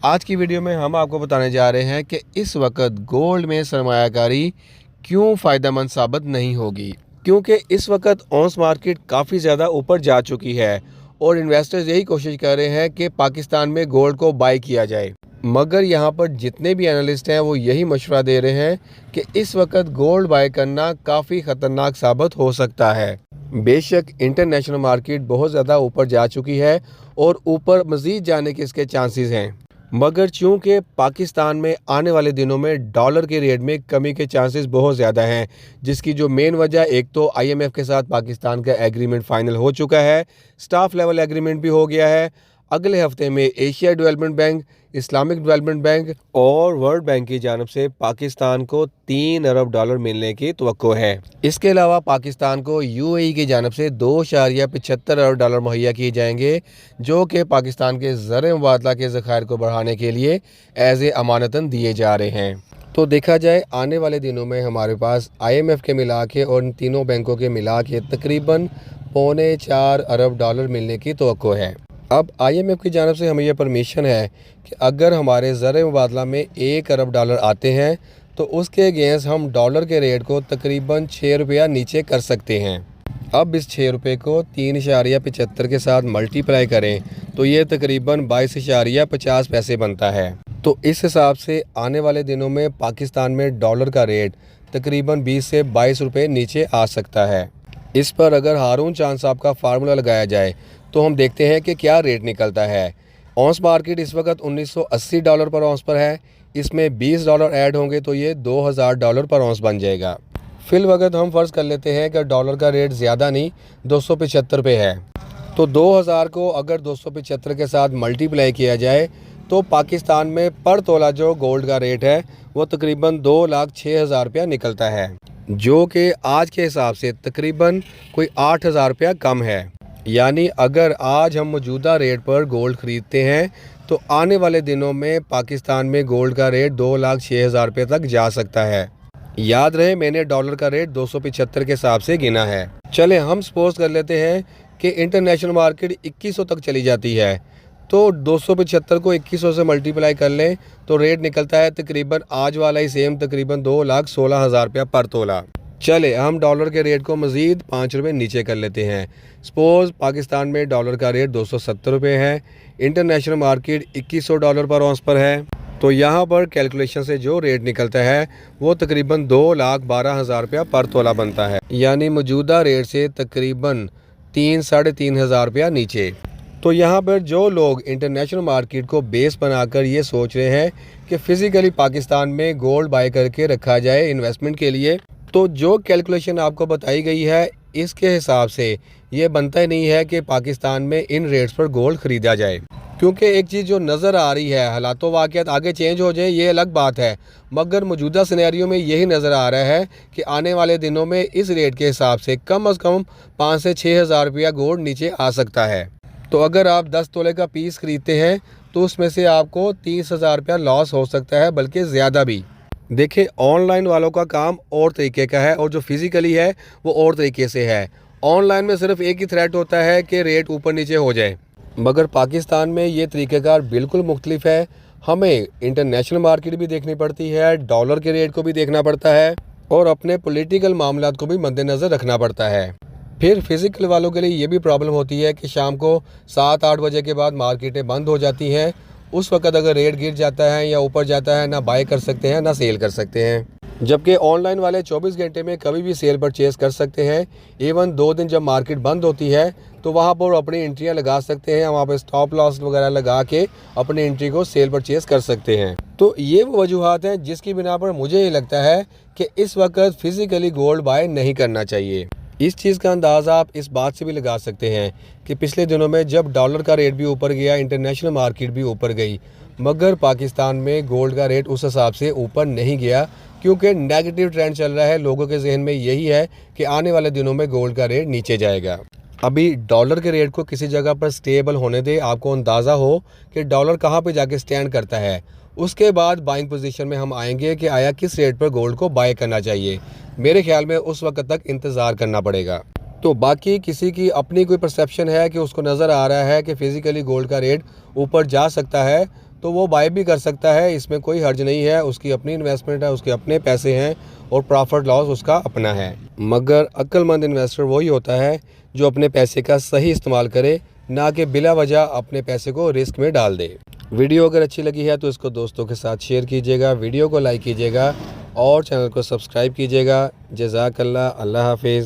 आज की वीडियो में हम आपको बताने जा रहे हैं कि इस वक्त गोल्ड में सरमायाकारी क्यों फ़ायदेमंद साबित नहीं होगी, क्योंकि इस वक्त औंस मार्केट काफ़ी ज़्यादा ऊपर जा चुकी है और इन्वेस्टर्स यही कोशिश कर रहे हैं कि पाकिस्तान में गोल्ड को बाय किया जाए। मगर यहाँ पर जितने भी एनालिस्ट हैं वो यही मशवरा दे रहे हैं कि इस वक्त गोल्ड बाय करना काफ़ी ख़तरनाक साबित हो सकता है। बेशक इंटरनेशनल मार्केट बहुत ज़्यादा ऊपर जा चुकी है और ऊपर मज़ीद जाने के इसके चांसेस हैं, मगर चूंकि पाकिस्तान में आने वाले दिनों में डॉलर के रेट में कमी के चांसेस बहुत ज़्यादा हैं, जिसकी जो मेन वजह एक तो आईएमएफ के साथ पाकिस्तान का एग्रीमेंट फाइनल हो चुका है, स्टाफ लेवल एग्रीमेंट भी हो गया है। अगले हफ्ते में Asia development bank, Islamic development bank और वर्ल्ड बैंक की जानब से पाकिस्तान को 3 अरब डॉलर मिलने की तवक्को है। इसके अलावा पाकिस्तान को यूएई की जानब से 2.75 अरब डॉलर मुहैया किए जाएंगे, जो कि पाकिस्तान के ज़र मुबादला के ज़खायर को बढ़ाने के लिए एज ए अमानतन दिए जा रहे हैं। तो देखा जाए आने वाले दिनों में हमारे पास आईएमएफ के मिला के और इन तीनों बैंकों के मिला के तकरीबन 3.25 अरब डॉलर मिलने की तवक्को है। अब आईएमएफ की जानब से हमें यह परमिशन है कि अगर हमारे ज़र मुबादला में 1 अरब डॉलर आते हैं तो उसके अगेंस्ट हम डॉलर के रेट को तकरीबन 6 रुपया नीचे कर सकते हैं। अब इस 6 रुपये को 3.75 के साथ मल्टीप्लाई करें तो ये तकरीबन 22.50 पैसे बनता है। तो इस हिसाब से आने वाले दिनों में पाकिस्तान में डॉलर का रेट तकरीबन 20 से 22 रुपये नीचे आ सकता है। इस पर अगर हारून चांद साहब का फार्मूला लगाया जाए तो हम देखते हैं कि क्या रेट निकलता है। औंस मार्केट इस वक्त 1980 डॉलर पर औंस पर है, इसमें 20 डॉलर ऐड होंगे तो ये 2000 डॉलर पर औंस बन जाएगा। फिल वक्त हम फ़र्ज़ कर लेते हैं कि डॉलर का रेट ज़्यादा नहीं 275 पे है, तो 2000 को अगर 275 के साथ मल्टीप्लाई किया जाए तो पाकिस्तान में पर तोला जो गोल्ड का रेट है वो तकरीबन 2,06,000 रुपया निकलता है, जो कि आज के हिसाब से तकरीबन कोई 8,000 रुपया कम है। यानी अगर आज हम मौजूदा रेट पर गोल्ड ख़रीदते हैं तो आने वाले दिनों में पाकिस्तान में गोल्ड का रेट 2,06,000 रुपये तक जा सकता है। याद रहे मैंने डॉलर का रेट 275 के हिसाब से गिना है। चले हम सपोज कर लेते हैं कि इंटरनेशनल मार्केट 2100 तक चली जाती है, तो 275 को 2100 से मल्टीप्लाई कर लें तो रेट निकलता है तकरीबन आज वाला ही सेम तकरीबन 2,16,000 रुपया पर तोला। चले हम डॉलर के रेट को मज़ीद 5 रुपये नीचे कर लेते हैं। सपोज़ पाकिस्तान में डॉलर का रेट 270 रुपये है, इंटरनेशनल मार्केट 2100 डॉलर पर औंस पर है, तो यहाँ पर कैलकुलेशन से जो रेट निकलता है वो तकरीबन 2,12,000 रुपया पर तोला बनता है, यानी मौजूदा रेट से तकरीबन 3-3.5 हज़ार रुपया नीचे। तो यहाँ पर जो लोग इंटरनेशनल मार्केट को बेस बनाकर ये सोच रहे हैं कि फ़िज़िकली पाकिस्तान में गोल्ड बाय करके रखा जाए इन्वेस्टमेंट के लिए, तो जो कैलकुलेशन आपको बताई गई है इसके हिसाब से ये बनता ही नहीं है कि पाकिस्तान में इन रेट्स पर गोल्ड ख़रीदा जाए। क्योंकि एक चीज़ जो नज़र आ रही है, हालात वाक़यात आगे चेंज हो जाए ये अलग बात है, मगर मौजूदा सिनेरियो में यही नज़र आ रहा है कि आने वाले दिनों में इस रेट के हिसाब से कम से कम 5 से 6 हज़ार रुपया गोल्ड नीचे आ सकता है। तो अगर आप 10 तोले का पीस ख़रीदते हैं तो उसमें से आपको 30,000 रुपया लॉस हो सकता है, बल्कि ज़्यादा भी। देखिए ऑनलाइन वालों का काम और तरीके का है और जो फिज़िकली है वो और तरीके से है। ऑनलाइन में सिर्फ एक ही थ्रेट होता है कि रेट ऊपर नीचे हो जाए, मगर पाकिस्तान में ये तरीक़ेकार बिल्कुल मुख्तलिफ है। हमें इंटरनेशनल मार्केट भी देखनी पड़ती है, डॉलर के रेट को भी देखना पड़ता है और अपने पॉलिटिकल मामलात को भी मद्देनज़र रखना पड़ता है। फिर फिज़िकल वालों के लिए ये भी प्रॉब्लम होती है कि शाम को 7-8 बजे के बाद मार्केटें बंद हो जाती हैं। उस वक़्त अगर रेट गिर जाता है या ऊपर जाता है, ना बाय कर सकते हैं ना सेल कर सकते हैं, जबकि ऑनलाइन वाले 24 घंटे में कभी भी सेल परचेज़ कर सकते हैं। इवन 2 दिन जब मार्केट बंद होती है तो वहाँ पर अपनी एंट्रियाँ लगा सकते हैं, वहाँ पर स्टॉप लॉस वगैरह लगा के अपनी एंट्री को सेल परचेज़ कर सकते हैं। तो ये वो वजूहात हैं जिसकी बिना पर मुझे ये लगता है कि इस वक्त फ़िज़िकली गोल्ड बाय नहीं करना चाहिए। इस चीज़ का अंदाज़ा आप इस बात से भी लगा सकते हैं कि पिछले दिनों में जब डॉलर का रेट भी ऊपर गया, इंटरनेशनल मार्केट भी ऊपर गई, मगर पाकिस्तान में गोल्ड का रेट उस हिसाब से ऊपर नहीं गया, क्योंकि नेगेटिव ट्रेंड चल रहा है। लोगों के जहन में यही है कि आने वाले दिनों में गोल्ड का रेट नीचे जाएगा। अभी डॉलर के रेट को किसी जगह पर स्टेबल होने दे, आपको अंदाज़ा हो कि डॉलर कहाँ पे जाके स्टैंड करता है, उसके बाद बाइंग पोजीशन में हम आएंगे कि आया किस रेट पर गोल्ड को बाय करना चाहिए। मेरे ख्याल में उस वक्त तक इंतज़ार करना पड़ेगा। तो बाकी किसी की अपनी कोई परसेप्शन है कि उसको नज़र आ रहा है कि फ़िज़िकली गोल्ड का रेट ऊपर जा सकता है, तो वो बाय भी कर सकता है, इसमें कोई हर्ज नहीं है। उसकी अपनी इन्वेस्टमेंट है, उसके अपने पैसे हैं और प्रॉफिट लॉस उसका अपना है। मगर अक्लमंद इन्वेस्टर वही होता है जो अपने पैसे का सही इस्तेमाल करे, ना कि बिला वजह अपने पैसे को रिस्क में डाल दे। वीडियो अगर अच्छी लगी है तो इसको दोस्तों के साथ शेयर कीजिएगा, वीडियो को लाइक कीजिएगा और चैनल को सब्सक्राइब कीजिएगा। जज़ाकल्लाह, अल्लाह हाफिज़।